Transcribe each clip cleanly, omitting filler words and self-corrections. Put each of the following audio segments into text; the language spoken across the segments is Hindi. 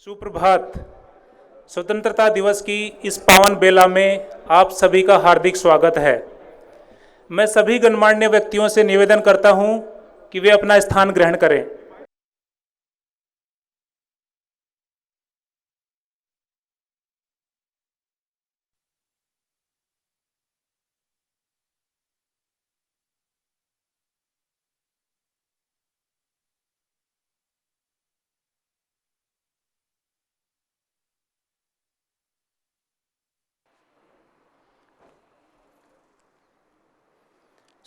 सुप्रभात। स्वतंत्रता दिवस की इस पावन बेला में आप सभी का हार्दिक स्वागत है। मैं सभी गणमान्य व्यक्तियों से निवेदन करता हूं कि वे अपना स्थान ग्रहण करें।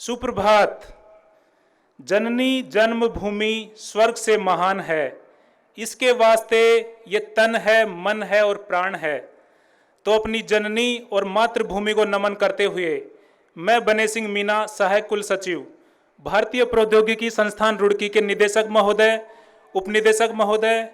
सुप्रभात। जननी जन्मभूमि स्वर्ग से महान है, इसके वास्ते ये तन है, मन है और प्राण है। तो अपनी जननी और मातृभूमि को नमन करते हुए मैं बने सिंह मीना, सहायक कुल सचिव, भारतीय प्रौद्योगिकी संस्थान रुड़की के निदेशक महोदय, उपनिदेशक महोदय,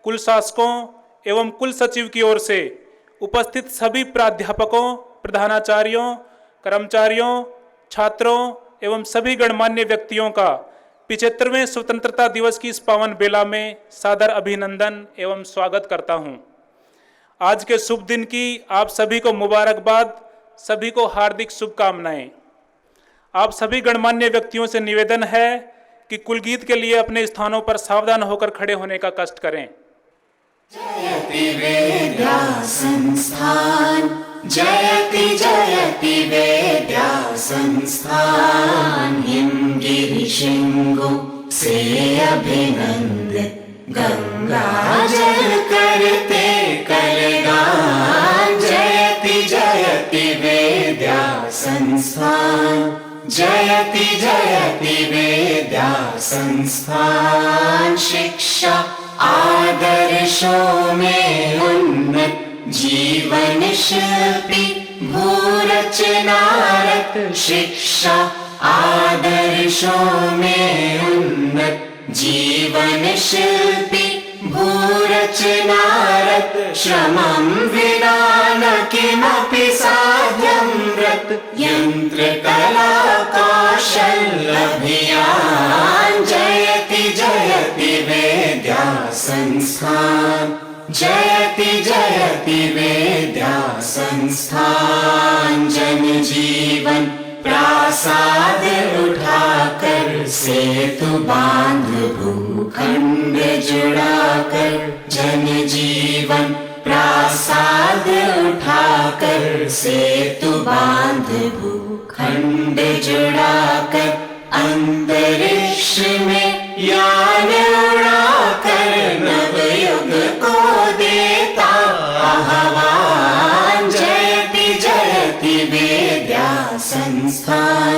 कुल शासकों एवं कुल सचिव की ओर से उपस्थित सभी प्राध्यापकों, प्रधानाचार्यों, कर्मचारियों, छात्रों एवं सभी गणमान्य व्यक्तियों का 75वें स्वतंत्रता दिवस की इस पावन बेला में सादर अभिनंदन एवं स्वागत करता हूं। आज के शुभ दिन की आप सभी को मुबारकबाद, सभी को हार्दिक शुभकामनाएं। आप सभी गणमान्य व्यक्तियों से निवेदन है कि कुलगीत के लिए अपने स्थानों पर सावधान होकर खड़े होने का कष्ट करें। जयति वेद्या संस्थान, जयति जयति वेद्या संस्थान, हिमगिरि शृंगो से अभिनंदित, गंगा जल करते कलगान। जयति जयति वेद्या संस्थान, जयति जयति वेद्या संस्थान, शिक्षा आदर्शों में उन्नत, जीवन शिल्पी भूरचनारत। शिक्षा आदर्शों में उन्नत, जीवन शिल्पी भूरचनारत। श्रमं विना न किमपि साध्यं व्रत, यंत्रकला कौशलभियान। जयति जयति वेद्या संस्थान, जयति जयति वेद्या संस्थान, जनजीवन प्रासाद उठाकर, सेतु बांध भूखंड जुड़ाकर। जनजीवन प्रासाद उठाकर, सेतु बांध भूखंड जुड़ाकर। अंतरिक्ष में यान उड़ाकर, नवयुग को देता आह्वान। जयति जयति वेद्या संस्थान,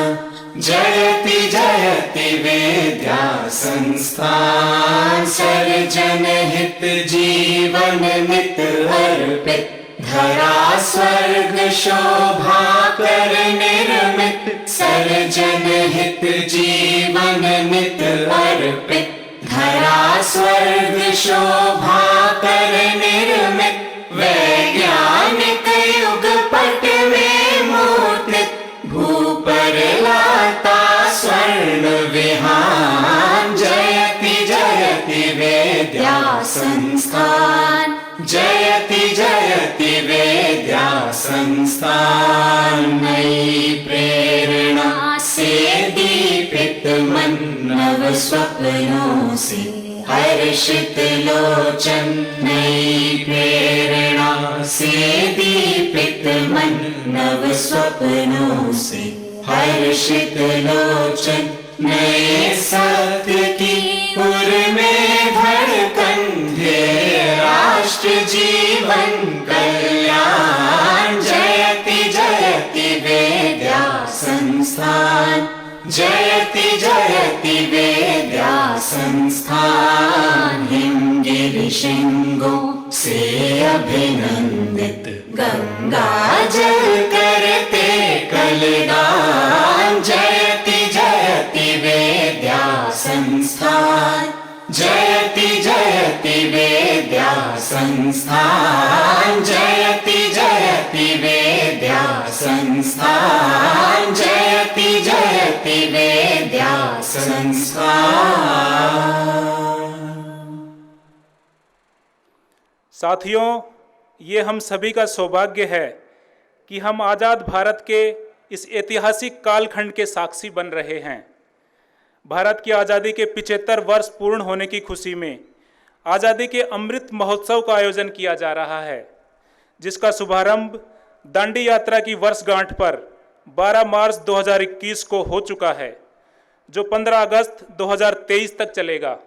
जयति जयति वेद्या संस्थान, सर्जन हित जीवन नित अर्पित, धरा स्वर्ग शोभा कर निर्मित। सर्जन हित जीवन नित अर्पित, धरा स्वर्ग शोभा कर निर्मित। वैज्ञानिक युग पट में मूर्तित, भू पर लाता स्वर्ण विहान। जयति जयति वेद्या संस्थान, जयति जयति वेद्या संस्थान, नई प्रेरणा से दीपित मन, नव स्वप्नों से हर्षित लोचन। नई प्रेरणा से दीपित मन, नव स्वप्नों से हर्षित लोचन। नए सत्य की उर में धड़कन, ध्येय राष्ट्र जीवन कल्याण। जयति जयति वेद्या संस्थान, जयति जयति वेद्या संस्थान, हिमगिरि शृंगो से अभिनंदित, गंगा जल करते कलगान। जयति जयति वेद्या संस्थान, जयति जयति वेद्या संस्थान, जयति जयति वेद्या संस्थान, जयति जयति वेद्या संस्थान। साथियों, ये हम सभी का सौभाग्य है कि हम आज़ाद भारत के इस ऐतिहासिक कालखंड के साक्षी बन रहे हैं। भारत की आज़ादी के 75 वर्ष पूर्ण होने की खुशी में आज़ादी के अमृत महोत्सव का आयोजन किया जा रहा है, जिसका शुभारंभ दांडी यात्रा की वर्षगांठ पर 12 मार्च 2021 को हो चुका है, जो 15 अगस्त 2023 तक चलेगा।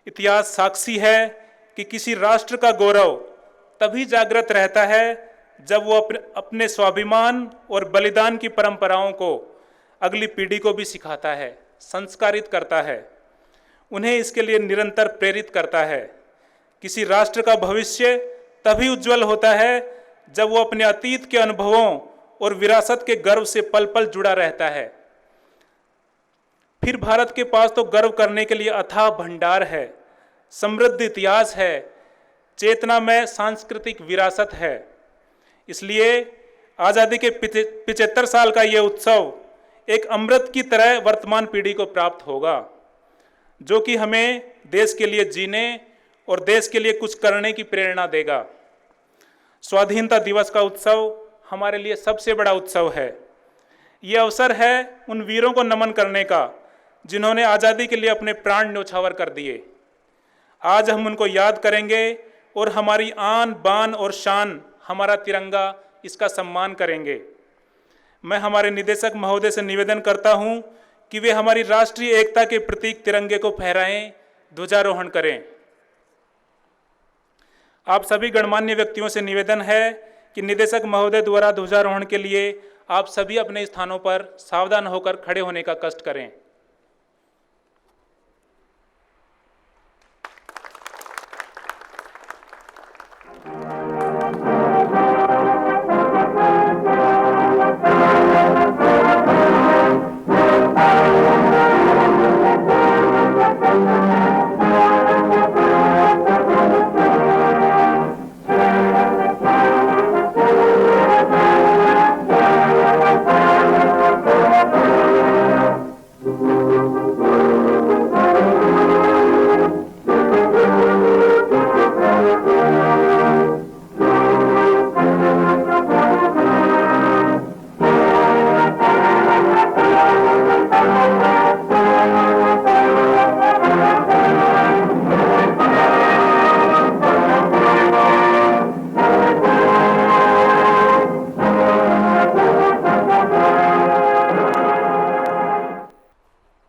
इतिहास साक्षी है कि किसी राष्ट्र का गौरव तभी जागृत रहता है जब वो अपने स्वाभिमान और बलिदान की परंपराओं को अगली पीढ़ी को भी सिखाता है, संस्कारित करता है, उन्हें इसके लिए निरंतर प्रेरित करता है। किसी राष्ट्र का भविष्य तभी उज्जवल होता है जब वो अपने अतीत के अनुभवों और विरासत के गर्व से पल पल जुड़ा रहता है। फिर भारत के पास तो गर्व करने के लिए अथाह भंडार है, समृद्ध इतिहास है, चेतना में सांस्कृतिक विरासत है। इसलिए आज़ादी के 75 साल का ये उत्सव एक अमृत की तरह वर्तमान पीढ़ी को प्राप्त होगा, जो कि हमें देश के लिए जीने और देश के लिए कुछ करने की प्रेरणा देगा। स्वाधीनता दिवस का उत्सव हमारे लिए सबसे बड़ा उत्सव है। ये अवसर है उन वीरों को नमन करने का जिन्होंने आज़ादी के लिए अपने प्राण न्योछावर कर दिए। आज हम उनको याद करेंगे और हमारी आन बान और शान, हमारा तिरंगा, इसका सम्मान करेंगे। मैं हमारे निदेशक महोदय से निवेदन करता हूं कि वे हमारी राष्ट्रीय एकता के प्रतीक तिरंगे को फहराएं, ध्वजारोहण करें। आप सभी गणमान्य व्यक्तियों से निवेदन है कि निदेशक महोदय द्वारा ध्वजारोहण के लिए आप सभी अपने स्थानों पर सावधान होकर खड़े होने का कष्ट करें।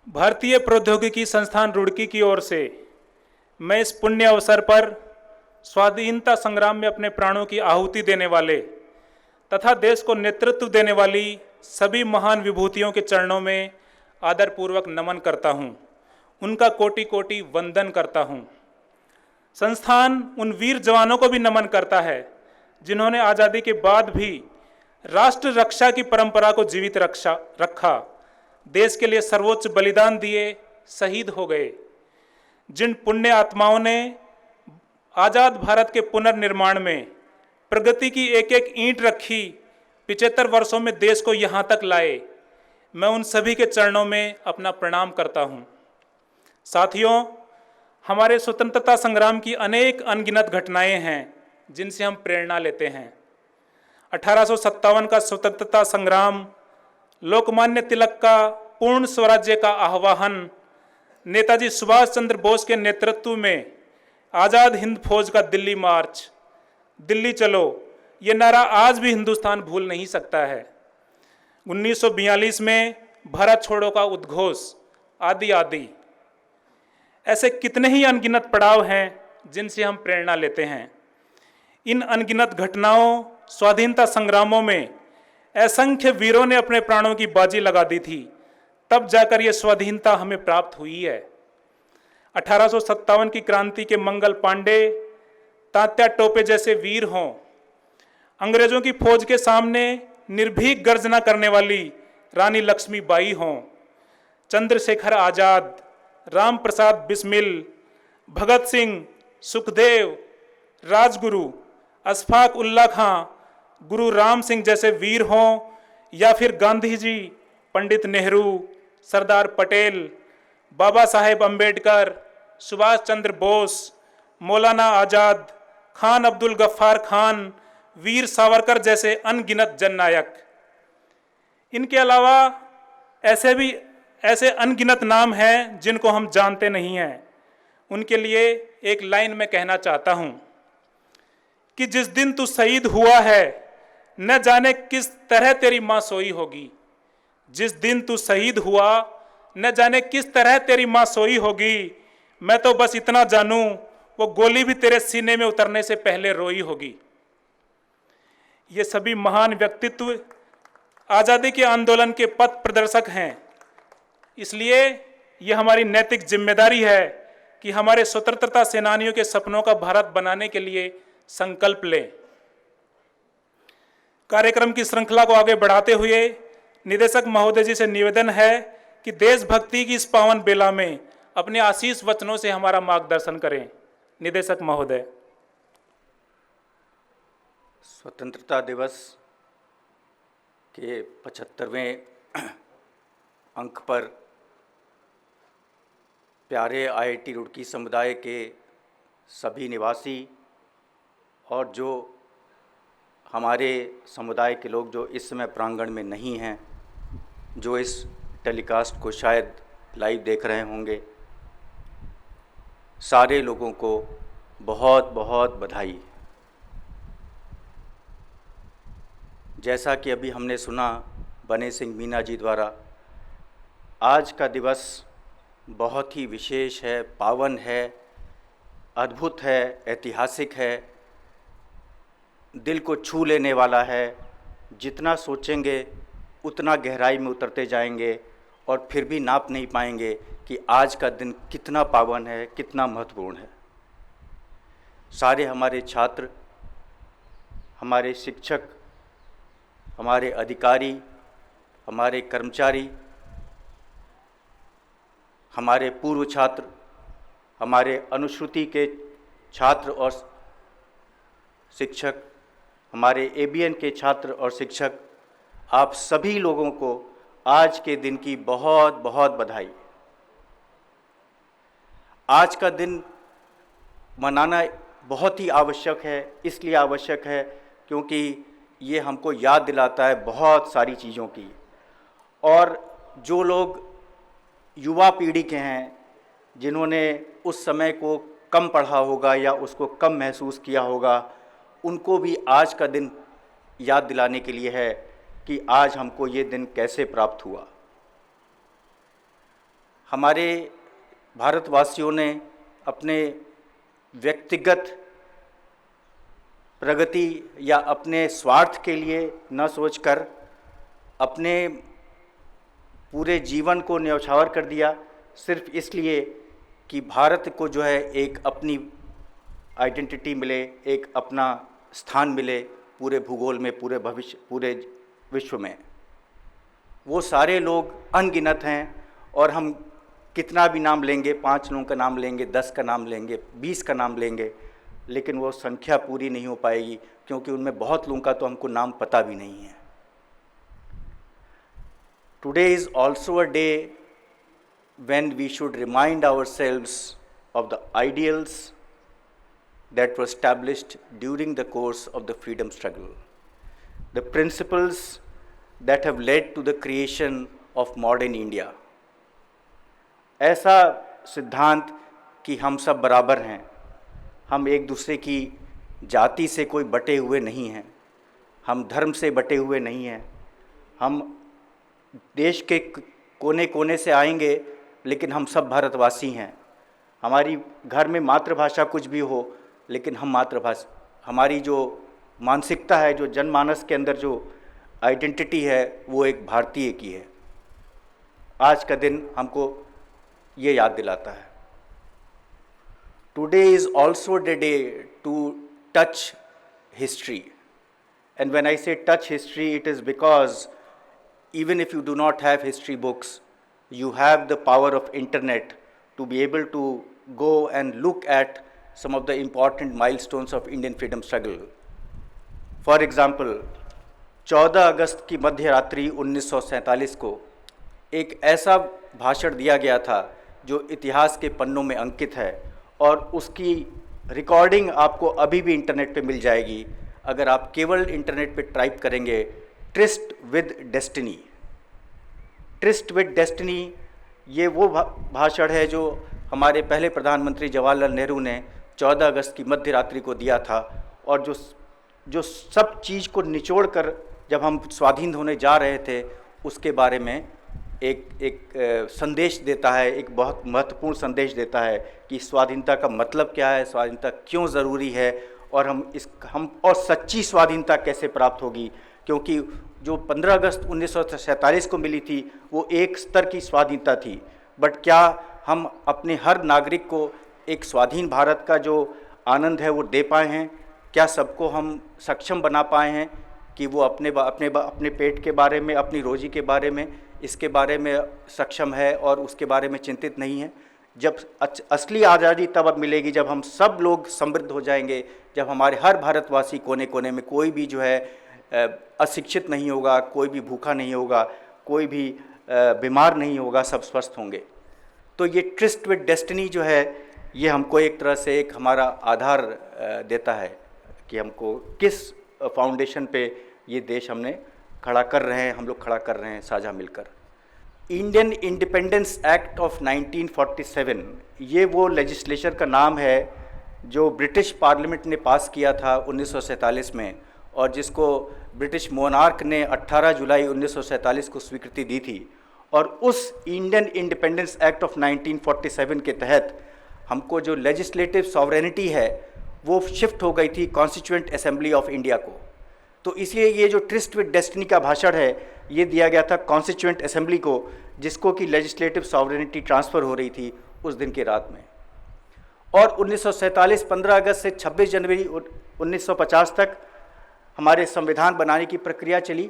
भारतीय प्रौद्योगिकी संस्थान रुड़की की ओर से मैं इस पुण्य अवसर पर स्वाधीनता संग्राम में अपने प्राणों की आहुति देने वाले तथा देश को नेतृत्व देने वाली सभी महान विभूतियों के चरणों में आदरपूर्वक नमन करता हूँ, उनका कोटि कोटि वंदन करता हूँ। संस्थान उन वीर जवानों को भी नमन करता है जिन्होंने आज़ादी के बाद भी राष्ट्र रक्षा की परंपरा को जीवित रखा, देश के लिए सर्वोच्च बलिदान दिए, शहीद हो गए। जिन पुण्य आत्माओं ने आज़ाद भारत के पुनर्निर्माण में प्रगति की एक एक ईंट रखी, 75 वर्षों में देश को यहाँ तक लाए, मैं उन सभी के चरणों में अपना प्रणाम करता हूँ। साथियों, हमारे स्वतंत्रता संग्राम की अनेक अनगिनत घटनाएं हैं जिनसे हम प्रेरणा लेते हैं। 1857 का स्वतंत्रता संग्राम, लोकमान्य तिलक का पूर्ण स्वराज्य का आह्वान, नेताजी सुभाष चंद्र बोस के नेतृत्व में आज़ाद हिंद फौज का दिल्ली मार्च, दिल्ली चलो, ये नारा आज भी हिंदुस्तान भूल नहीं सकता है। 1942 में भारत छोड़ो का उद्घोष, आदि आदि। ऐसे कितने ही अनगिनत पड़ाव हैं जिनसे हम प्रेरणा लेते हैं। इन अनगिनत घटनाओं, स्वाधीनता संग्रामों में असंख्य वीरों ने अपने प्राणों की बाजी लगा दी थी, तब जाकर यह स्वाधीनता हमें प्राप्त हुई है। 1857 की क्रांति के मंगल पांडे, तात्या टोपे जैसे वीर हों, अंग्रेजों की फौज के सामने निर्भीक गर्जना करने वाली रानी लक्ष्मीबाई हों, चंद्रशेखर आजाद, राम प्रसाद बिस्मिल, भगत सिंह, सुखदेव, राजगुरु, अशफाक उल्ला खां, गुरु राम सिंह जैसे वीर हों, या फिर गांधी जी, पंडित नेहरू, सरदार पटेल, बाबा साहेब अंबेडकर, सुभाष चंद्र बोस, मौलाना आज़ाद, खान अब्दुल गफ्फार खान, वीर सावरकर जैसे अनगिनत जननायक। इनके अलावा ऐसे अनगिनत नाम हैं जिनको हम जानते नहीं हैं। उनके लिए एक लाइन में कहना चाहता हूं कि जिस दिन तू शहीद हुआ है, न जाने किस तरह तेरी मां सोई होगी। जिस दिन तू शहीद हुआ, न जाने किस तरह तेरी मां सोई होगी। मैं तो बस इतना जानूं, वो गोली भी तेरे सीने में उतरने से पहले रोई होगी। ये सभी महान व्यक्तित्व आज़ादी के आंदोलन के पथ प्रदर्शक हैं। इसलिए ये हमारी नैतिक जिम्मेदारी है कि हमारे स्वतंत्रता सेनानियों के सपनों का भारत बनाने के लिए संकल्प लें। कार्यक्रम की श्रृंखला को आगे बढ़ाते हुए निदेशक महोदय जी से निवेदन है कि देशभक्ति की इस पावन बेला में अपने आशीष वचनों से हमारा मार्गदर्शन करें। निदेशक महोदय। स्वतंत्रता दिवस के 75वें अंक पर प्यारे IIT रुड़की समुदाय के सभी निवासी और जो हमारे समुदाय के लोग जो इस समय प्रांगण में नहीं हैं, जो इस टेलीकास्ट को शायद लाइव देख रहे होंगे, सारे लोगों को बहुत बहुत बधाई। जैसा कि अभी हमने सुना बने सिंह मीना जी द्वारा, आज का दिवस बहुत ही विशेष है, पावन है, अद्भुत है, ऐतिहासिक है, दिल को छू लेने वाला है। जितना सोचेंगे उतना गहराई में उतरते जाएंगे और फिर भी नाप नहीं पाएंगे कि आज का दिन कितना पावन है, कितना महत्वपूर्ण है। सारे हमारे छात्र, हमारे शिक्षक, हमारे अधिकारी, हमारे कर्मचारी, हमारे पूर्व छात्र, हमारे अनुश्रुति के छात्र और शिक्षक, हमारे ABN के छात्र और शिक्षक, आप सभी लोगों को आज के दिन की बहुत बहुत बधाई। आज का दिन मनाना बहुत ही आवश्यक है। इसलिए आवश्यक है क्योंकि ये हमको याद दिलाता है बहुत सारी चीज़ों की। और जो लोग युवा पीढ़ी के हैं, जिन्होंने उस समय को कम पढ़ा होगा या उसको कम महसूस किया होगा, उनको भी आज का दिन याद दिलाने के लिए है कि आज हमको ये दिन कैसे प्राप्त हुआ। हमारे भारतवासियों ने अपने व्यक्तिगत प्रगति या अपने स्वार्थ के लिए न सोचकर अपने पूरे जीवन को न्यौछावर कर दिया, सिर्फ इसलिए कि भारत को जो है एक अपनी आइडेंटिटी मिले, एक अपना स्थान मिले पूरे भूगोल में, पूरे विश्व में। वो सारे लोग अनगिनत हैं और हम कितना भी नाम लेंगे, 5 लोगों का नाम लेंगे, 10 का नाम लेंगे, 20 का नाम लेंगे, लेकिन वो संख्या पूरी नहीं हो पाएगी, क्योंकि उनमें बहुत लोगों का तो हमको नाम पता भी नहीं है। Today is also a day when we should remind ourselves of the ideals that were established during the course of the freedom struggle, the principles that have led to the creation of modern India. ऐसा सिद्धांत कि हम सब बराबर हैं, हम एक दूसरे की जाति से कोई बटे हुए नहीं हैं, हम धर्म से बटे हुए नहीं हैं, हम देश के कोने कोने से आएंगे लेकिन हम सब भारतवासी हैं। हमारी घर में मातृभाषा कुछ भी हो, लेकिन हम मातृभाषा, हमारी जो मानसिकता है, जो जनमानस के अंदर जो आइडेंटिटी है, वो एक भारतीय की है। आज का दिन हमको ये याद दिलाता है। Today is also the day to touch history, and when I say touch history, it is because even if you do not have history books, you have the power of internet to be able to go and look at some of the important milestones of Indian freedom struggle. For example, 14 अगस्त की मध्य रात्रि 1947 को एक ऐसा भाषण दिया गया था जो इतिहास के पन्नों में अंकित है, और उसकी रिकॉर्डिंग आपको अभी भी इंटरनेट पे मिल जाएगी, अगर आप केवल इंटरनेट पे टाइप करेंगे tourist with destiny. Tourist with destiny ये वो भाषण है जो हमारे पहले प्रधानमंत्री जवाहरलाल नेहरू ने 14 अगस्त की मध्य रात्रि को दिया था, और जो सब चीज़ को निचोड़ कर जब हम स्वाधीन होने जा रहे थे उसके बारे में एक संदेश देता है, एक बहुत महत्वपूर्ण संदेश देता है कि स्वाधीनता का मतलब क्या है, स्वाधीनता क्यों ज़रूरी है, और हम और सच्ची स्वाधीनता कैसे प्राप्त होगी। क्योंकि जो 15 अगस्त 1947 को मिली थी वो एक स्तर की स्वाधीनता थी, बट क्या हम अपने हर नागरिक को एक स्वाधीन भारत का जो आनंद है वो दे पाए हैं? क्या सबको हम सक्षम बना पाए हैं कि वो अपने पेट के बारे में, अपनी रोजी के बारे में, इसके बारे में सक्षम है और उसके बारे में चिंतित नहीं है? जब असली आज़ादी तब अब मिलेगी जब हम सब लोग समृद्ध हो जाएंगे, जब हमारे हर भारतवासी कोने कोने में कोई भी जो है अशिक्षित नहीं होगा, कोई भी भूखा नहीं होगा, कोई भी बीमार नहीं होगा, सब स्वस्थ होंगे। तो ये ट्रिस्ट विद डेस्टिनी जो है ये हमको एक तरह से एक हमारा आधार देता है कि हमको किस फाउंडेशन पे ये देश हमने खड़ा कर रहे हैं, हम लोग खड़ा कर रहे हैं साझा मिलकर। इंडियन इंडिपेंडेंस एक्ट ऑफ 1947 ये वो लेजिस्लेचर का नाम है जो ब्रिटिश पार्लियामेंट ने पास किया था 1947 में, और जिसको ब्रिटिश मोनार्क ने 18 जुलाई 1947 को स्वीकृति दी थी। और उस इंडियन इंडिपेंडेंस एक्ट ऑफ 1947 के तहत हमको जो लेजिस्लेटिव सॉवरेनिटी है वो शिफ्ट हो गई थी कॉन्स्टिट्यूएंट असेंबली ऑफ इंडिया को। तो इसलिए ये जो ट्रिस्ट विद डेस्टिनी का भाषण है ये दिया गया था कॉन्स्टिट्यूएंट असेंबली को, जिसको कि लेजिस्लेटिव सॉवरेनिटी ट्रांसफ़र हो रही थी उस दिन की रात में। और 1947 15 अगस्त से 26 जनवरी 1950 तक हमारे संविधान बनाने की प्रक्रिया चली।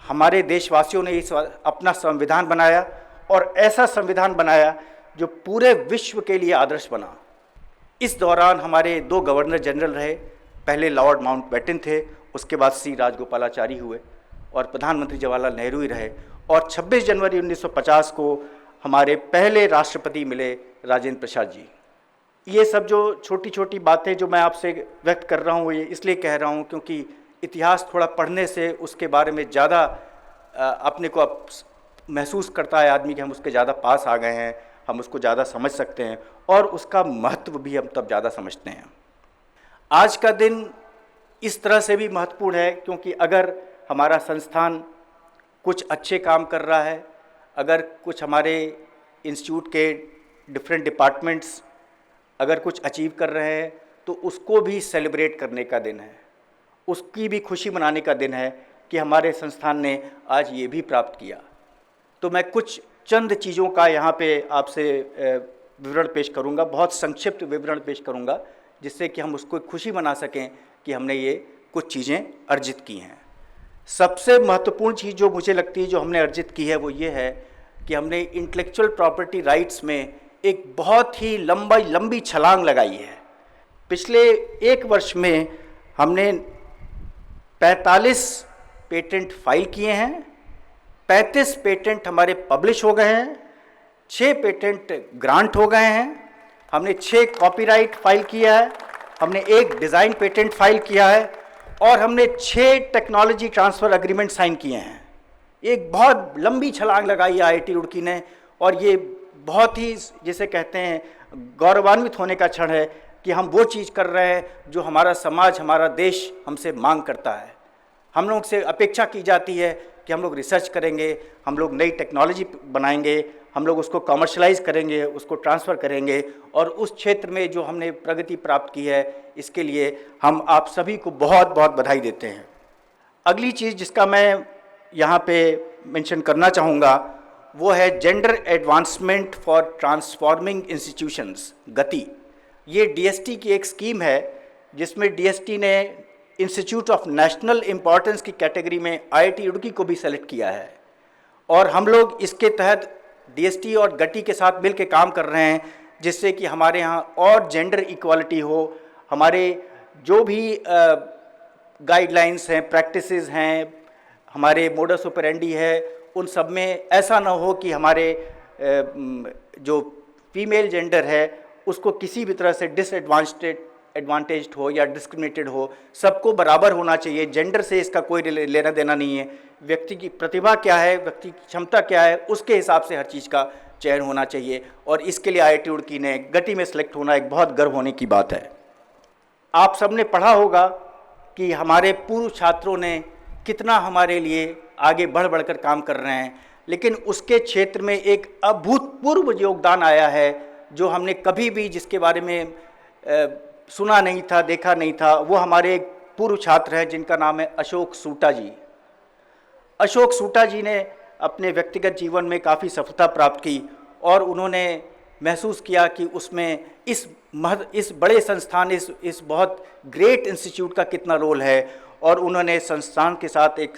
हमारे देशवासियों ने इस अपना संविधान बनाया, और ऐसा संविधान बनाया जो पूरे विश्व के लिए आदर्श बना। इस दौरान हमारे 2 गवर्नर जनरल रहे, पहले लॉर्ड माउंटबेटन थे, उसके बाद सी राजगोपालाचारी हुए, और प्रधानमंत्री जवाहरलाल नेहरू ही रहे। और 26 जनवरी 1950 को हमारे पहले राष्ट्रपति मिले राजेंद्र प्रसाद जी। ये सब जो छोटी छोटी बातें जो मैं आपसे व्यक्त कर रहा हूँ ये इसलिए कह रहा हूँ क्योंकि इतिहास थोड़ा पढ़ने से उसके बारे में ज़्यादा अपने को महसूस करता है आदमी कि हम उसके ज़्यादा पास आ गए हैं, हम उसको ज़्यादा समझ सकते हैं, और उसका महत्व भी हम तब ज़्यादा समझते हैं। आज का दिन इस तरह से भी महत्वपूर्ण है क्योंकि अगर हमारा संस्थान कुछ अच्छे काम कर रहा है, अगर कुछ हमारे इंस्टीट्यूट के डिफरेंट डिपार्टमेंट्स अगर कुछ अचीव कर रहे हैं तो उसको भी सेलिब्रेट करने का दिन है, उसकी भी खुशी मनाने का दिन है कि हमारे संस्थान ने आज ये भी प्राप्त किया। तो मैं कुछ चंद चीज़ों का यहाँ पे आपसे विवरण पेश करूँगा, बहुत संक्षिप्त विवरण पेश करूँगा, जिससे कि हम उसको खुशी मना सकें कि हमने ये कुछ चीज़ें अर्जित की हैं। सबसे महत्वपूर्ण चीज़ जो मुझे लगती है जो हमने अर्जित की है वो ये है कि हमने इंटेलेक्चुअल प्रॉपर्टी राइट्स में एक बहुत ही लंबी छलांग लगाई है। पिछले 1 वर्ष में हमने 45 पेटेंट फाइल किए हैं, 35 पेटेंट हमारे पब्लिश हो गए हैं, 6 पेटेंट ग्रांट हो गए हैं, हमने 6 कॉपीराइट फाइल किया है, हमने 1 डिज़ाइन पेटेंट फाइल किया है, और हमने 6 टेक्नोलॉजी ट्रांसफ़र एग्रीमेंट साइन किए हैं। एक बहुत लंबी छलांग लगाई IIT रुड़की ने, और ये बहुत ही जिसे कहते हैं गौरवान्वित होने का क्षण है कि हम वो चीज़ कर रहे हैं जो हमारा समाज, हमारा देश हमसे मांग करता है। हम लोग से अपेक्षा की जाती है कि हम लोग रिसर्च करेंगे, हम लोग नई टेक्नोलॉजी बनाएंगे, हम लोग उसको कमर्शलाइज करेंगे, उसको ट्रांसफ़र करेंगे, और उस क्षेत्र में जो हमने प्रगति प्राप्त की है इसके लिए हम आप सभी को बहुत बहुत बधाई देते हैं। अगली चीज़ जिसका मैं यहाँ पे मेंशन करना चाहूँगा वो है gender advancement for transforming institutions, गति। ये DST की एक स्कीम है जिसमें DST ने इंस्टीट्यूट ऑफ नेशनल इम्पॉर्टेंस की कैटेगरी में IIT रुड़की को भी सेलेक्ट किया है, और हम लोग इसके तहत DST और गति के साथ मिल के काम कर रहे हैं जिससे कि हमारे यहाँ और जेंडर इक्वालिटी हो। हमारे जो भी गाइडलाइंस हैं, प्रैक्टिसेस हैं, हमारे मोडस ऑपरेंडी है, उन सब में ऐसा ना हो कि हमारे जो फीमेल जेंडर है उसको किसी भी तरह से एडवांटेज्ड हो या डिस्क्रिमिनेटेड हो, सबको बराबर होना चाहिए। जेंडर से इसका कोई लेना देना नहीं है। व्यक्ति की प्रतिभा क्या है, व्यक्ति की क्षमता क्या है, उसके हिसाब से हर चीज़ का चयन होना चाहिए। और इसके लिए IIT रुड़की ने गटी में सेलेक्ट होना एक बहुत गर्व होने की बात है। आप सबने पढ़ा होगा कि हमारे पूर्व छात्रों ने कितना हमारे लिए आगे बढ़ बढ़कर काम कर रहे हैं, लेकिन उसके क्षेत्र में एक अभूतपूर्व योगदान आया है जो हमने कभी भी जिसके बारे में सुना नहीं था, देखा नहीं था। वो हमारे एक पूर्व छात्र हैं जिनका नाम है अशोक सूटा जी। अशोक सूटा जी ने अपने व्यक्तिगत जीवन में काफ़ी सफलता प्राप्त की और उन्होंने महसूस किया कि उसमें इस बड़े संस्थान, इस बहुत ग्रेट इंस्टीट्यूट का कितना रोल है। और उन्होंने संस्थान के साथ एक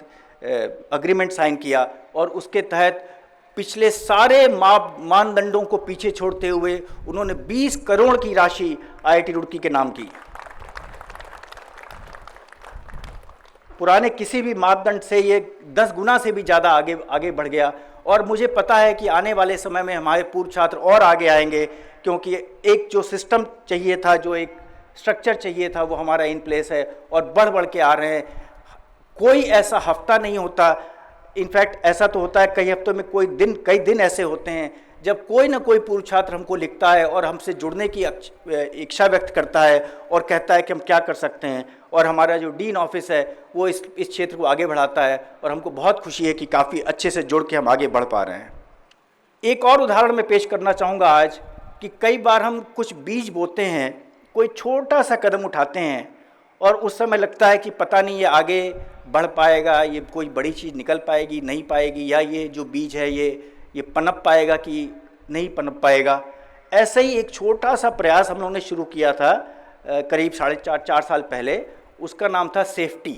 अग्रीमेंट साइन किया और उसके तहत पिछले सारे मानदंडों को पीछे छोड़ते हुए उन्होंने 20 करोड़ की राशि IIT रुड़की के नाम की। पुराने किसी भी मापदंड से ये 10 गुना से भी ज़्यादा आगे बढ़ गया। और मुझे पता है कि आने वाले समय में हमारे पूर्व छात्र और आगे आएंगे, क्योंकि एक जो सिस्टम चाहिए था, जो एक स्ट्रक्चर चाहिए था, वो हमारा इन प्लेस है और बढ़ बढ़ के आ रहे हैं। कोई ऐसा हफ्ता नहीं होता, इनफैक्ट ऐसा तो होता है कई हफ्तों में कई दिन ऐसे होते हैं जब कोई ना कोई पूर्व छात्र हमको लिखता है और हमसे जुड़ने की इच्छा व्यक्त करता है और कहता है कि हम क्या कर सकते हैं। और हमारा जो डीन ऑफिस है वो इस क्षेत्र को आगे बढ़ाता है और हमको बहुत खुशी है कि काफ़ी अच्छे से जुड़ के हम आगे बढ़ पा रहे हैं। एक और उदाहरण मैं पेश करना चाहूँगा आज कि कई बार हम कुछ बीज बोते हैं, कोई छोटा सा कदम उठाते हैं और उस समय लगता है कि पता नहीं ये आगे बढ़ पाएगा, ये कोई बड़ी चीज़ निकल पाएगी, नहीं पाएगी, या ये जो बीज है ये पनप पाएगा कि नहीं पनप पाएगा। ऐसे ही एक छोटा सा प्रयास हम लोगों ने शुरू किया था करीब 4.5 साल पहले। उसका नाम था सेफ्टी,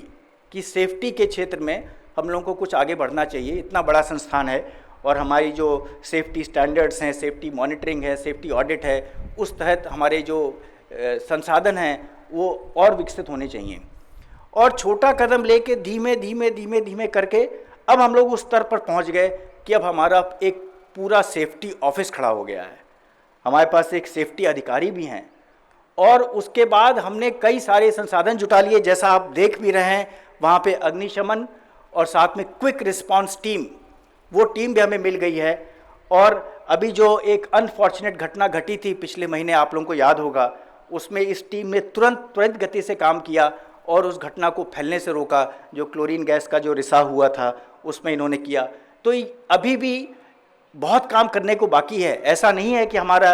कि सेफ्टी के क्षेत्र में हम लोगों को कुछ आगे बढ़ना चाहिए। इतना बड़ा संस्थान है और हमारी जो सेफ्टी स्टैंडर्ड्स हैं, सेफ्टी मॉनिटरिंग है, सेफ्टी ऑडिट है, उस तहत हमारे जो संसाधन हैं वो और विकसित होने चाहिए। और छोटा कदम लेके धीमे धीमे करके अब हम लोग उस स्तर पर पहुंच गए कि अब हमारा एक पूरा सेफ्टी ऑफिस खड़ा हो गया है। हमारे पास एक सेफ्टी अधिकारी भी हैं और उसके बाद हमने कई सारे संसाधन जुटा लिए। जैसा आप देख भी रहे हैं, वहाँ पे अग्निशमन और साथ में क्विक रिस्पांस टीम, वो टीम भी हमें मिल गई है। और अभी जो एक अनफॉर्चुनेट घटना घटी थी पिछले महीने, आप लोगों को याद होगा, उसमें इस टीम ने त्वरित गति से काम किया और उस घटना को फैलने से रोका। जो क्लोरीन गैस का जो रिसाव हुआ था उसमें इन्होंने किया। तो अभी भी बहुत काम करने को बाकी है। ऐसा नहीं है कि हमारा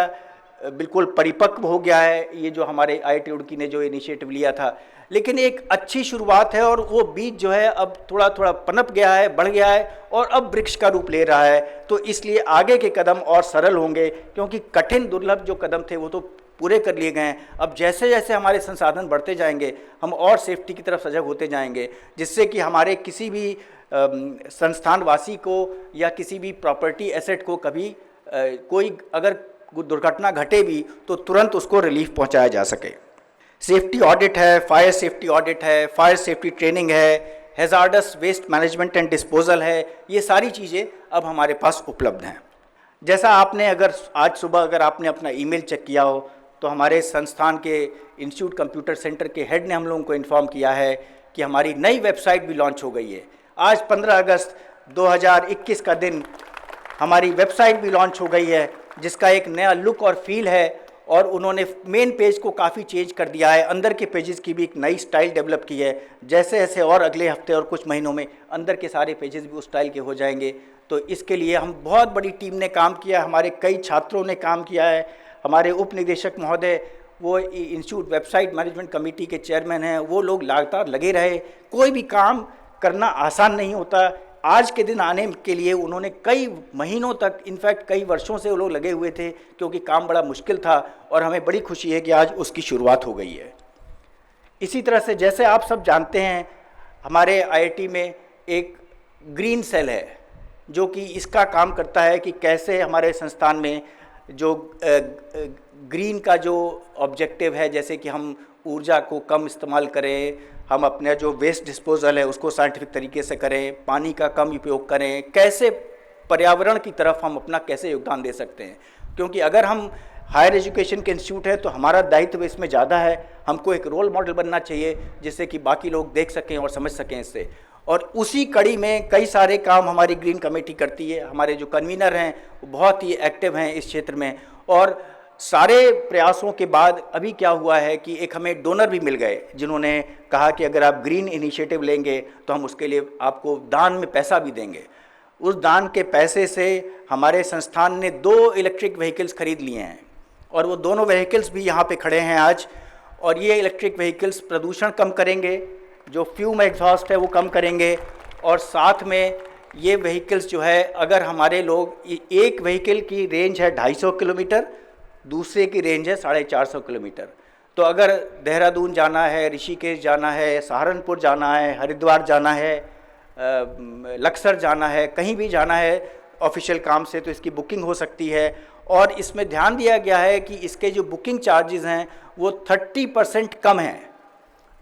बिल्कुल परिपक्व हो गया है ये जो हमारे IIT रुड़की ने जो इनिशिएटिव लिया था, लेकिन एक अच्छी शुरुआत है और वो बीज जो है अब थोड़ा थोड़ा पनप गया है, बढ़ गया है और अब वृक्ष का रूप ले रहा है। तो इसलिए आगे के कदम और सरल होंगे, क्योंकि कठिन दुर्लभ जो कदम थे वो तो पूरे कर लिए गए हैं। अब जैसे जैसे हमारे संसाधन बढ़ते जाएंगे हम और सेफ्टी की तरफ सजग होते जाएंगे, जिससे कि हमारे किसी भी संस्थानवासी को या किसी भी प्रॉपर्टी एसेट को कभी कोई अगर दुर्घटना घटे भी तो तुरंत उसको रिलीफ पहुंचाया जा सके। सेफ्टी ऑडिट है, फायर सेफ्टी ऑडिट है, फायर सेफ्टी ट्रेनिंग है, hazardous waste management and disposal है, ये सारी चीज़ें अब हमारे पास उपलब्ध हैं। जैसा आपने अगर आज सुबह अगर आपने अपना ईमेल चेक किया हो तो हमारे संस्थान के इंस्टीट्यूट कंप्यूटर सेंटर के हेड ने हम लोगों को इन्फॉर्म किया है कि हमारी नई वेबसाइट भी लॉन्च हो गई है। आज 15 अगस्त 2021 का दिन हमारी वेबसाइट भी लॉन्च हो गई है, जिसका एक नया लुक और फील है। और उन्होंने मेन पेज को काफ़ी चेंज कर दिया है, अंदर के पेजेस की भी एक नई स्टाइल डेवलप की है। जैसे जैसे और अगले हफ्ते और कुछ महीनों में अंदर के सारे पेजेस भी उस स्टाइल के हो जाएंगे। तो इसके लिए हम बहुत बड़ी टीम ने काम किया, हमारे कई छात्रों ने काम किया है। हमारे उप निदेशक महोदय वो इंस्टीट्यूट वेबसाइट मैनेजमेंट कमेटी के चेयरमैन हैं, वो लोग लगातार लगे रहे। कोई भी काम करना आसान नहीं होता। आज के दिन आने के लिए उन्होंने कई महीनों तक, इनफैक्ट कई वर्षों से वो लोग लगे हुए थे, क्योंकि काम बड़ा मुश्किल था। और हमें बड़ी खुशी है कि आज उसकी शुरुआत हो गई है। इसी तरह से जैसे आप सब जानते हैं, हमारे IIT में एक ग्रीन सेल है जो कि इसका काम करता है कि कैसे हमारे संस्थान में जो ग्रीन का जो ऑब्जेक्टिव है, जैसे कि हम ऊर्जा को कम इस्तेमाल करें, हम अपने जो वेस्ट डिस्पोजल है उसको साइंटिफिक तरीके से करें, पानी का कम उपयोग करें, कैसे पर्यावरण की तरफ हम अपना कैसे योगदान दे सकते हैं। क्योंकि अगर हम हायर एजुकेशन के इंस्टीट्यूट है तो हमारा दायित्व इसमें ज़्यादा है। हमको एक रोल मॉडल बनना चाहिए जिससे कि बाकी लोग देख सकें और समझ सकें इससे। और उसी कड़ी में कई सारे काम हमारी ग्रीन कमेटी करती है। हमारे जो कन्वीनर हैं वो बहुत ही एक्टिव हैं इस क्षेत्र में। और सारे प्रयासों के बाद अभी क्या हुआ है कि एक हमें डोनर भी मिल गए जिन्होंने कहा कि अगर आप ग्रीन इनिशिएटिव लेंगे तो हम उसके लिए आपको दान में पैसा भी देंगे। उस दान के पैसे से हमारे संस्थान ने 2 इलेक्ट्रिक व्हीकल्स खरीद लिए हैं और वो दोनों व्हीकल्स भी यहाँ पे खड़े हैं आज। और ये इलेक्ट्रिक व्हीकल्स प्रदूषण कम करेंगे, जो फ्यूम एग्जॉस्ट है वो कम करेंगे। और साथ में ये व्हीकल्स जो है, अगर हमारे लोग, एक व्हीकल की रेंज है 250 किलोमीटर, दूसरे की रेंज है 450 किलोमीटर। तो अगर देहरादून जाना है, ऋषिकेश जाना है, सहारनपुर जाना है, हरिद्वार जाना है, लक्सर जाना है, कहीं भी जाना है ऑफिशियल काम से, तो इसकी बुकिंग हो सकती है। और इसमें ध्यान दिया गया है कि इसके जो बुकिंग चार्जेस हैं वो 30% कम हैं।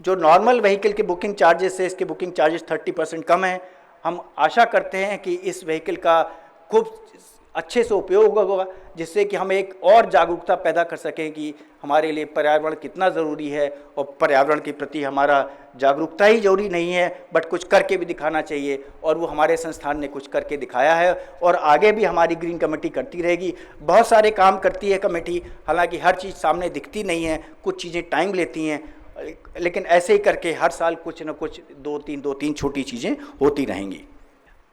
जो नॉर्मल व्हीकल के बुकिंग चार्जेस से इसके बुकिंग चार्जेस 30% कम हैं। हम आशा करते हैं कि इस व्हीकल का खूब अच्छे से उपयोग होगा जिससे कि हम एक और जागरूकता पैदा कर सकें कि हमारे लिए पर्यावरण कितना ज़रूरी है। और पर्यावरण के प्रति हमारा जागरूकता ही जरूरी नहीं है बट कुछ करके भी दिखाना चाहिए। और वो हमारे संस्थान ने कुछ करके दिखाया है और आगे भी हमारी ग्रीन कमेटी करती रहेगी। बहुत सारे काम करती है कमेटी, हालांकि हर चीज़ सामने दिखती नहीं है, कुछ चीज़ें टाइम लेती हैं, लेकिन ऐसे ही करके हर साल कुछ न कुछ 2-3 छोटी चीज़ें होती रहेंगी।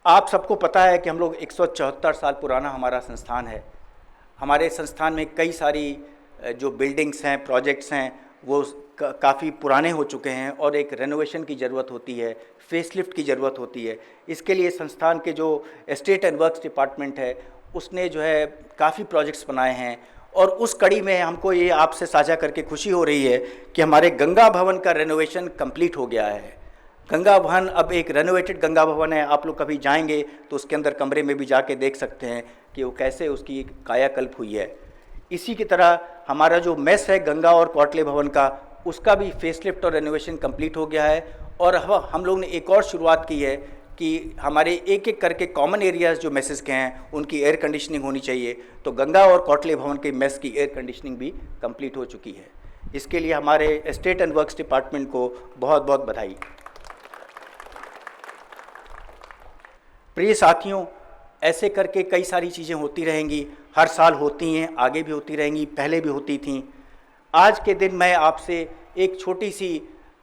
आप सबको पता है कि हम लोग 174 साल पुराना हमारा संस्थान है। हमारे संस्थान में कई सारी जो बिल्डिंग्स हैं, प्रोजेक्ट्स हैं, वो काफ़ी पुराने हो चुके हैं और एक रेनोवेशन की ज़रूरत होती है, फेसलिफ्ट की ज़रूरत होती है। इसके लिए संस्थान के जो एस्टेट एंड वर्क्स डिपार्टमेंट है उसने जो है काफ़ी प्रोजेक्ट्स बनाए हैं। और उस कड़ी में हमको ये आपसे साझा करके खुशी हो रही है कि हमारे गंगा भवन का रेनोवेशन कंप्लीट हो गया है। गंगा भवन अब एक रेनोवेटेड गंगा भवन है। आप लोग कभी जाएंगे तो उसके अंदर कमरे में भी जाके देख सकते हैं कि वो कैसे उसकी कायाकल्प हुई है। इसी की तरह हमारा जो मेस है गंगा और कोटले भवन का, उसका भी फेसलिफ्ट और रेनोवेशन कंप्लीट हो गया है। और हम लोग ने एक और शुरुआत की है कि हमारे एक एक करके कॉमन एरियाज़ जो मेसेस के हैं उनकी एयर कंडीशनिंग होनी चाहिए। तो गंगा और कोटले भवन के मेस की एयर कंडीशनिंग भी कंप्लीट हो चुकी है। इसके लिए हमारे एस्टेट एंड वर्क्स डिपार्टमेंट को बहुत बहुत बधाई। प्रिय साथियों, ऐसे करके कई सारी चीज़ें होती रहेंगी, हर साल होती हैं, आगे भी होती रहेंगी, पहले भी होती थीं। आज के दिन मैं आपसे एक छोटी सी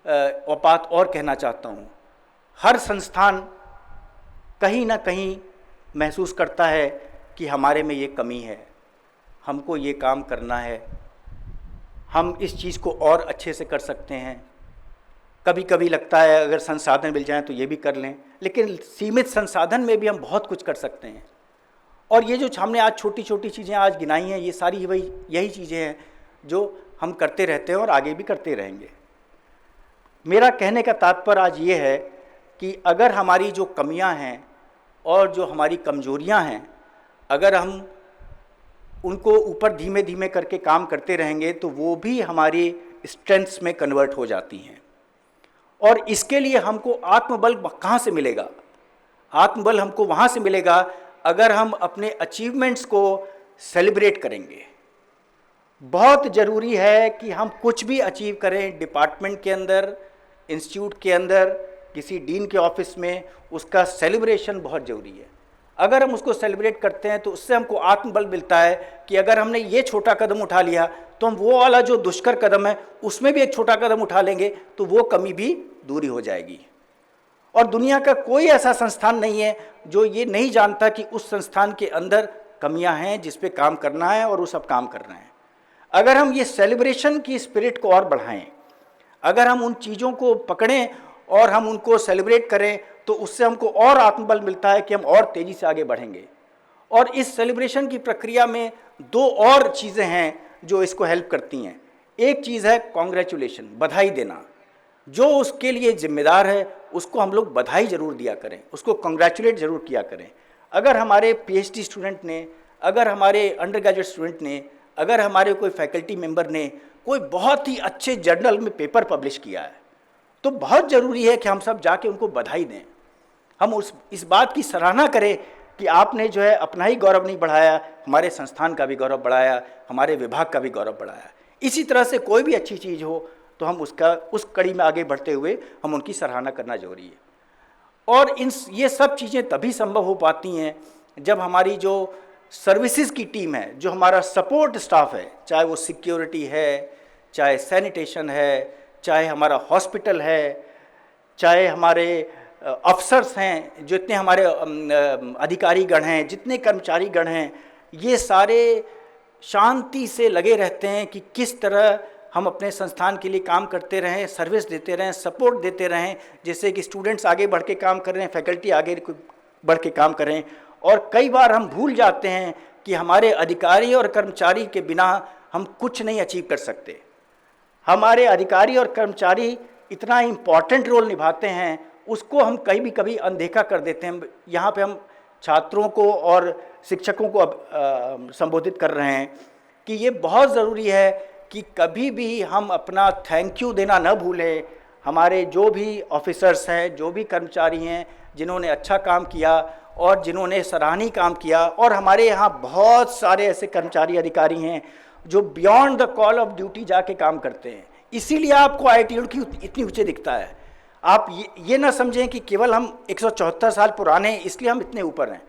बात और कहना चाहता हूँ। हर संस्थान कहीं ना कहीं महसूस करता है कि हमारे में ये कमी है, हमको ये काम करना है, हम इस चीज़ को और अच्छे से कर सकते हैं। कभी कभी लगता है अगर संसाधन मिल जाएं तो ये भी कर लें, लेकिन सीमित संसाधन में भी हम बहुत कुछ कर सकते हैं। और ये जो हमने आज छोटी छोटी चीज़ें आज गिनाई हैं, ये सारी यही चीज़ें हैं जो हम करते रहते हैं और आगे भी करते रहेंगे। मेरा कहने का तात्पर्य आज ये है कि अगर हमारी जो कमियां हैं और जो हमारी कमजोरियां हैं, अगर हम उनको ऊपर धीमे धीमे करके काम करते रहेंगे तो वो भी हमारी स्ट्रेंथ्स में कन्वर्ट हो जाती हैं। और इसके लिए हमको आत्मबल कहाँ से मिलेगा? आत्मबल हमको वहाँ से मिलेगा अगर हम अपने अचीवमेंट्स को सेलिब्रेट करेंगे। बहुत ज़रूरी है कि हम कुछ भी अचीव करें डिपार्टमेंट के अंदर, इंस्टीट्यूट के अंदर, किसी डीन के ऑफिस में, उसका सेलिब्रेशन बहुत ज़रूरी है। अगर हम उसको सेलिब्रेट करते हैं तो उससे हमको आत्मबल मिलता है कि अगर हमने ये छोटा कदम उठा लिया तो हम वो वाला जो दुष्कर कदम है उसमें भी एक छोटा कदम उठा लेंगे तो वो कमी भी दूरी हो जाएगी। और दुनिया का कोई ऐसा संस्थान नहीं है जो ये नहीं जानता कि उस संस्थान के अंदर कमियां हैं जिस पे काम करना है और वो सब काम कर रहे हैं। अगर हम ये सेलिब्रेशन की स्पिरिट को और बढ़ाएं, अगर हम उन चीज़ों को पकड़ें और हम उनको सेलिब्रेट करें तो उससे हमको और आत्मबल मिलता है कि हम और तेज़ी से आगे बढ़ेंगे। और इस सेलिब्रेशन की प्रक्रिया में 2 और चीज़ें हैं जो इसको हेल्प करती हैं। एक चीज़ है कॉन्ग्रेचुलेशन, बधाई देना। जो उसके लिए जिम्मेदार है उसको हम लोग बधाई ज़रूर दिया करें, उसको कॉन्ग्रेचुलेट ज़रूर किया करें। अगर हमारे PhD स्टूडेंट ने, अगर हमारे अंडर ग्रेजुएट स्टूडेंट ने, अगर हमारे कोई फैकल्टी मेंबर ने कोई बहुत ही अच्छे जर्नल में पेपर पब्लिश किया है तो बहुत ज़रूरी है कि हम सब जाके उनको बधाई दें। हम इस बात की सराहना करें कि आपने जो है अपना ही गौरव नहीं बढ़ाया, हमारे संस्थान का भी गौरव बढ़ाया, हमारे विभाग का भी गौरव बढ़ाया। इसी तरह से कोई भी अच्छी चीज़ हो तो हम उस कड़ी में आगे बढ़ते हुए हम उनकी सराहना करना जरूरी है। और ये सब चीज़ें तभी संभव हो पाती हैं जब हमारी जो सर्विसेज की टीम है, जो हमारा सपोर्ट स्टाफ है, चाहे वो सिक्योरिटी है, चाहे सैनिटेशन है, चाहे हमारा हॉस्पिटल है, चाहे हमारे अफसर्स हैं, जितने हमारे अधिकारीगण हैं, जितने कर्मचारीगण हैं, ये सारे शांति से लगे रहते हैं कि किस तरह हम अपने संस्थान के लिए काम करते रहें, सर्विस देते रहें, सपोर्ट देते रहें, जैसे कि स्टूडेंट्स आगे बढ़ के काम कर रहे हैं, फैकल्टी आगे बढ़ के काम करें। और कई बार हम भूल जाते हैं कि हमारे अधिकारी और कर्मचारी के बिना हम कुछ नहीं अचीव कर सकते। हमारे अधिकारी और कर्मचारी इतना इम्पॉर्टेंट रोल निभाते हैं, उसको हम कभी अनदेखा कर देते हैं। यहाँ पे हम छात्रों को और शिक्षकों को संबोधित कर रहे हैं कि ये बहुत ज़रूरी है कि कभी भी हम अपना थैंक यू देना न भूलें। हमारे जो भी ऑफिसर्स हैं, जो भी कर्मचारी हैं, जिन्होंने अच्छा काम किया और जिन्होंने सराहनीय काम किया, और हमारे यहाँ बहुत सारे ऐसे कर्मचारी अधिकारी हैं जो beyond the call of duty जाके काम करते हैं। इसीलिए आपको आईआईटी की इतनी ऊंचे दिखता है। आप ये ना समझें कि केवल हम 174 साल पुराने इसलिए हम इतने ऊपर हैं,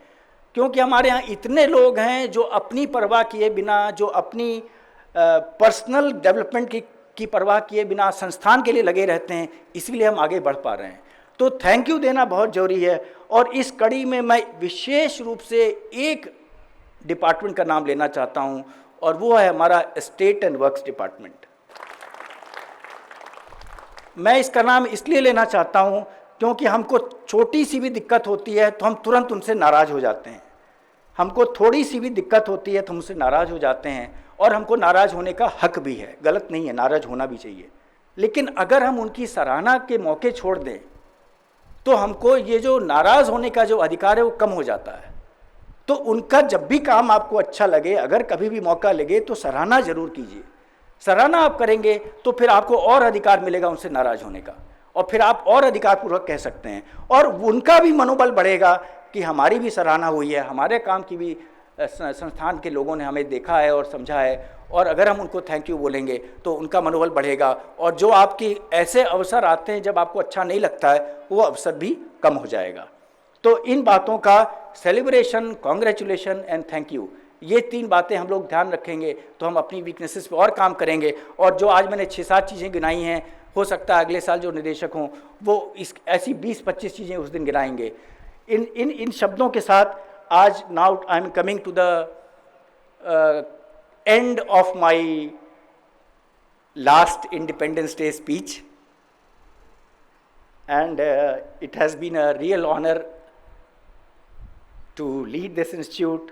क्योंकि हमारे यहाँ इतने लोग हैं जो अपनी परवाह किए बिना, जो अपनी पर्सनल डेवलपमेंट की परवाह किए बिना संस्थान के लिए लगे रहते हैं, इसलिए हम आगे बढ़ पा रहे हैं। तो थैंक यू देना बहुत ज़रूरी है। और इस कड़ी में मैं विशेष रूप से एक डिपार्टमेंट का नाम लेना चाहता हूं, और वो है हमारा स्टेट एंड वर्क्स डिपार्टमेंट। मैं इसका नाम इसलिए लेना चाहता हूं क्योंकि हमको छोटी सी भी दिक्कत होती है तो हम तुरंत उनसे नाराज़ हो जाते हैं। हमको थोड़ी सी भी दिक्कत होती है तो हम उनसे नाराज़ हो जाते हैं, और हमको नाराज़ होने का हक भी है, गलत नहीं है, नाराज़ होना भी चाहिए। लेकिन अगर हम उनकी सराहना के मौके छोड़ दें तो हमको ये जो नाराज़ होने का जो अधिकार है वो कम हो जाता है। तो उनका जब भी काम आपको अच्छा लगे, अगर कभी भी मौका लगे तो सराहना ज़रूर कीजिए। सराहना आप करेंगे तो फिर आपको और अधिकार मिलेगा उनसे नाराज़ होने का, और फिर आप और अधिकारपूर्वक कह सकते हैं, और उनका भी मनोबल बढ़ेगा कि हमारी भी सराहना हुई है, हमारे काम की भी संस्थान के लोगों ने हमें देखा है और समझा है। और अगर हम उनको थैंक यू बोलेंगे तो उनका मनोबल बढ़ेगा, और जो आपकी ऐसे अवसर आते हैं जब आपको अच्छा नहीं लगता है, वो अवसर भी कम हो जाएगा। तो इन बातों का celebration, congratulation and thank you, ये 3 बातें हम लोग ध्यान रखेंगे तो हम अपनी वीकनेसेस पे और काम करेंगे। और जो आज मैंने 6-7 चीज़ें गिनाई हैं, हो सकता है अगले साल जो निदेशक हों वो ऐसी 20-25 चीज़ें उस दिन गिनाएंगे। इन शब्दों के साथ आज now I am coming to the end of my last Independence Day speech, and it has been a real honor to lead this institute,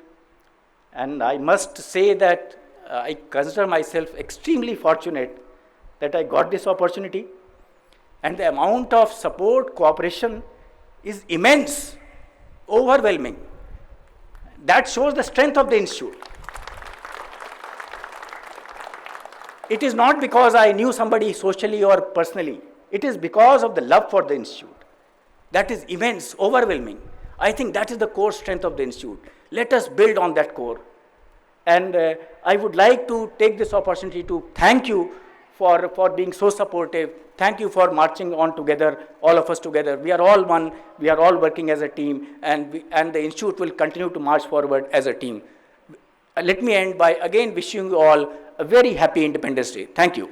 and I must say that I consider myself extremely fortunate that I got this opportunity, and the amount of support, cooperation is immense, overwhelming. That shows the strength of the institute. It is not because I knew somebody socially or personally. It is because of the love for the institute. That is immense, overwhelming. I think that is the core strength of the institute. Let us build on that core. And I would like to take this opportunity to thank you for being so supportive. Thank you for marching on together, all of us together. We are all one. We are all working as a team, and the institute will continue to march forward as a team. Let me end by again wishing you all a very happy Independence Day. Thank you.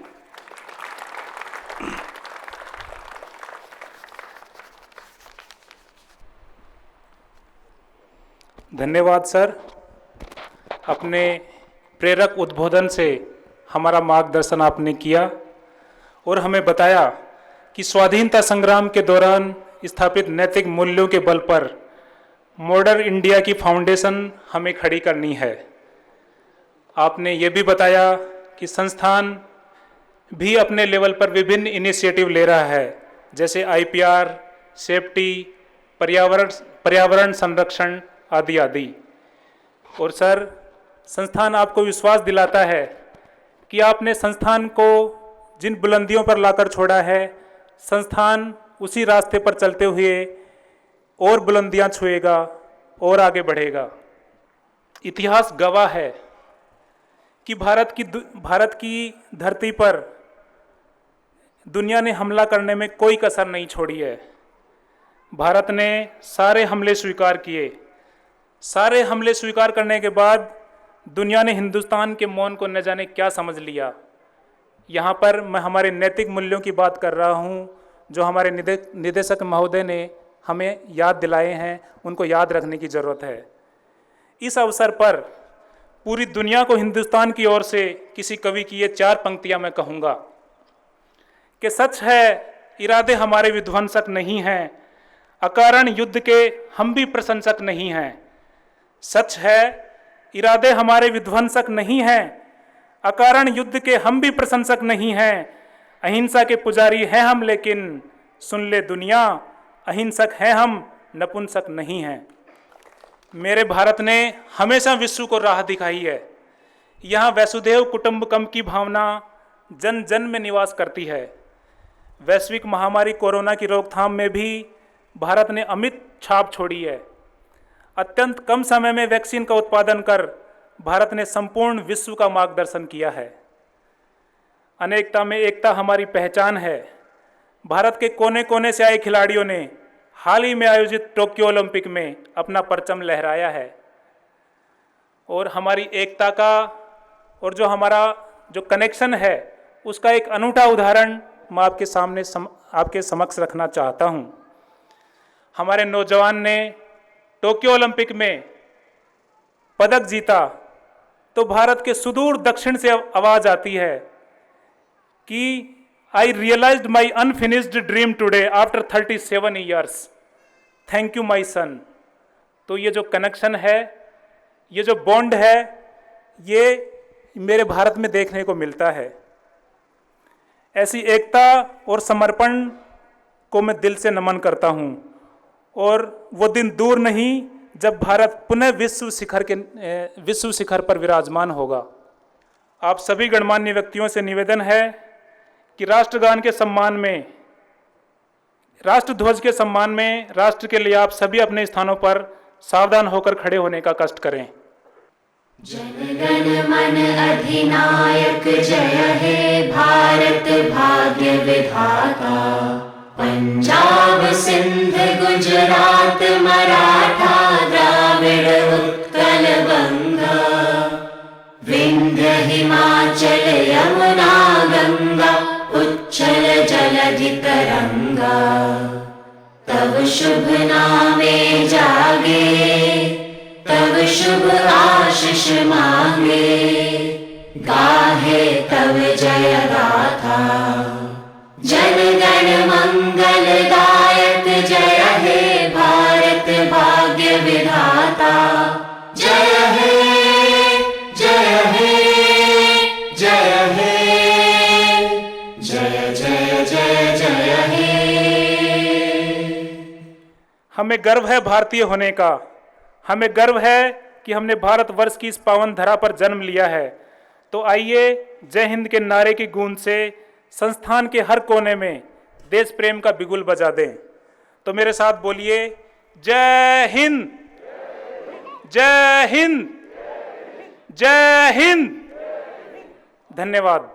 धन्यवाद सर। अपने प्रेरक उद्बोधन से हमारा मार्गदर्शन आपने किया और हमें बताया कि स्वाधीनता संग्राम के दौरान स्थापित नैतिक मूल्यों के बल पर मॉडर्न इंडिया की फाउंडेशन हमें खड़ी करनी है। आपने ये भी बताया कि संस्थान भी अपने लेवल पर विभिन्न इनिशिएटिव ले रहा है, जैसे IPR, सेफ्टी, पर्यावरण संरक्षण आदि आदि। और सर, संस्थान आपको विश्वास दिलाता है कि आपने संस्थान को जिन बुलंदियों पर लाकर छोड़ा है, संस्थान उसी रास्ते पर चलते हुए और बुलंदियां छुएगा और आगे बढ़ेगा। इतिहास गवाह है कि भारत की धरती पर दुनिया ने हमला करने में कोई कसर नहीं छोड़ी है। भारत ने सारे हमले स्वीकार किए। सारे हमले स्वीकार करने के बाद दुनिया ने हिंदुस्तान के मौन को न जाने क्या समझ लिया। यहाँ पर मैं हमारे नैतिक मूल्यों की बात कर रहा हूँ, जो हमारे निदेशक महोदय ने हमें याद दिलाए हैं, उनको याद रखने की ज़रूरत है। इस अवसर पर पूरी दुनिया को हिंदुस्तान की ओर से किसी कवि की ये 4 पंक्तियाँ मैं कहूँगा कि सच है इरादे हमारे विध्वंसक नहीं हैं, अकारण युद्ध के हम भी प्रशंसक नहीं हैं। सच है इरादे हमारे विध्वंसक नहीं हैं, अकारण युद्ध के हम भी प्रशंसक नहीं हैं। अहिंसा के पुजारी हैं हम, लेकिन सुन ले दुनिया, अहिंसक हैं हम, नपुंसक नहीं हैं। मेरे भारत ने हमेशा विश्व को राह दिखाई है। यहाँ वसुधैव कुटुंबकम की भावना जन जन में निवास करती है। वैश्विक महामारी कोरोना की रोकथाम में भी भारत ने अमिट छाप छोड़ी है। अत्यंत कम समय में वैक्सीन का उत्पादन कर भारत ने संपूर्ण विश्व का मार्गदर्शन किया है। अनेकता में एकता हमारी पहचान है। भारत के कोने कोने से आए खिलाड़ियों ने हाल ही में आयोजित टोक्यो ओलंपिक में अपना परचम लहराया है। और हमारी एकता का और जो हमारा जो कनेक्शन है, उसका एक अनूठा उदाहरण मैं आपके समक्ष रखना चाहता हूँ। हमारे नौजवान ने टोक्यो ओलंपिक में पदक जीता तो भारत के सुदूर दक्षिण से आवाज़ आती है कि I realised my unfinished dream today after 37 years, thank you my son. तो ये जो कनेक्शन है, ये जो बॉन्ड है, ये मेरे भारत में देखने को मिलता है। ऐसी एकता और समर्पण को मैं दिल से नमन करता हूँ। और वो दिन दूर नहीं जब भारत पुनः विश्व शिखर पर विराजमान होगा। आप सभी गणमान्य व्यक्तियों से निवेदन है कि राष्ट्रगान के सम्मान में, राष्ट्रध्वज के सम्मान में, राष्ट्र के लिए आप सभी अपने स्थानों पर सावधान होकर खड़े होने का कष्ट करें। जनगण मन अधिनायक जय हे भारत भाग्य विधाता। पंजाब सिंध गुजरात मराठा द्राविड़ उत्कल बंगा। विंध्य हिमाचल यमुना गंगा उच्चल जलधि तरंगा। तब शुभ नामे जागे, तब शुभ आशीष मांगे। गाहे तब जय गाथा, जन गण मंगलदायक जय हे भारत भाग्य विधाता। जय हे जय हे जय हे जय जय जय जय हे। हमें गर्व है भारतीय होने का। हमें गर्व है कि हमने भारतवर्ष की इस पावन धरा पर जन्म लिया है। तो आइए जय हिंद के नारे की गूंज से संस्थान के हर कोने में देश प्रेम का बिगुल बजा दें। तो मेरे साथ बोलिए, जय हिंद, जय हिंद, जय हिंद। धन्यवाद।